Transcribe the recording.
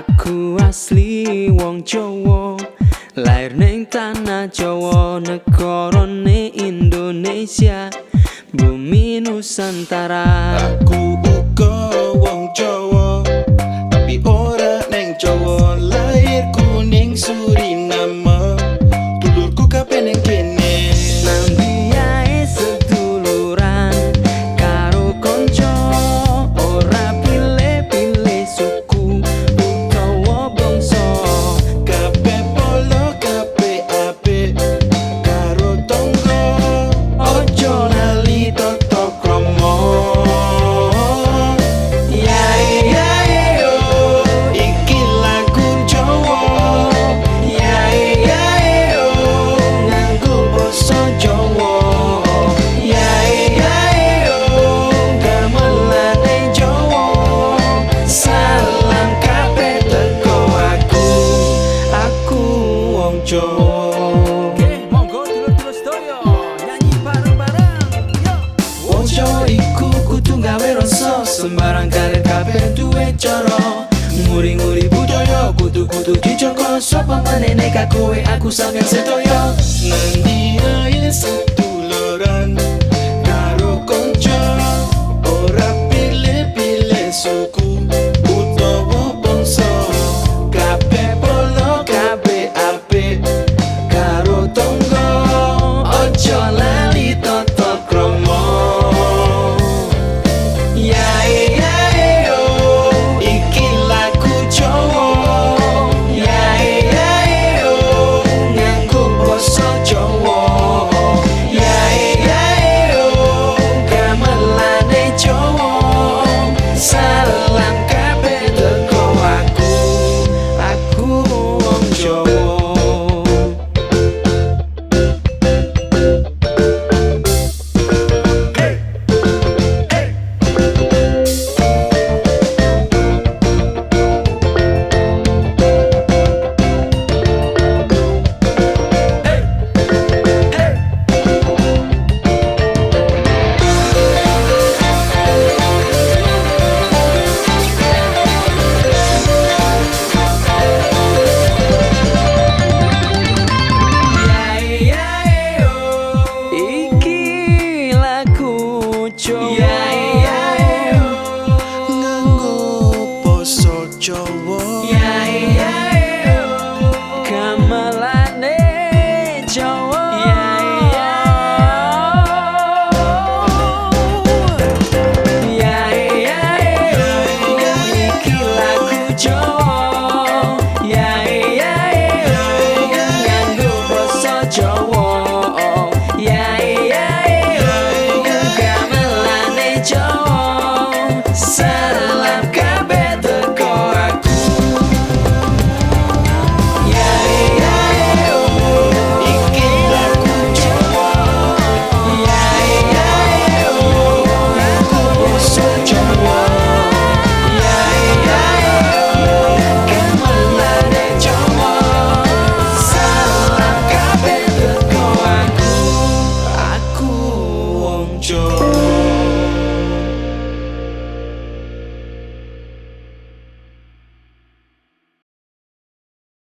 Aku asli wong Jawa, lair ning tanah Jawa, negarane Indonesia, bumi Nusantara. Aku uga wong Jawa, tapi ora ning Jawa. Lahirku ning Suriname, dulurku kabeh ning kene. Nang biyae seduluran karo konco, ora pilih-pilih suku utawa bangsa. Kabeh polo, kabeh apik karo tangga. Ojo lali tata krama. Yae yae yo, iki lagu Jawa. Yae yae yo, nganggo basa Jawa. Yae yae yo, gamelane Jawa. Salam kabeh teko aku wong Jawa. Oke, monggo dulur-dulur sedaya nyanyi bareng-bareng. Yo. Wong Jawa iku kudu gawe rasa, sembarang karir kabeh duwe cara. Nguri-nguri budaya kudu dijaga, sapa maneh nek kowe aku sampeyan sedaya. Nang ae seduluran karo kanca, ora pilih-pilih suku utawa bangsa. Kabeh polo, kabeh apik karo tangga. Ojo lali tata krama. Yae yae yo, iki lagu Jawa. Yae yae yo, nganggo basa Jawa. Yae yae yo, gamelane Jawa. Salam kabeh teko aku wong Jawa. Iki lagu Jawa. Yae yae yo, nganggo basa Jawa. Yae yae yo, Gamelan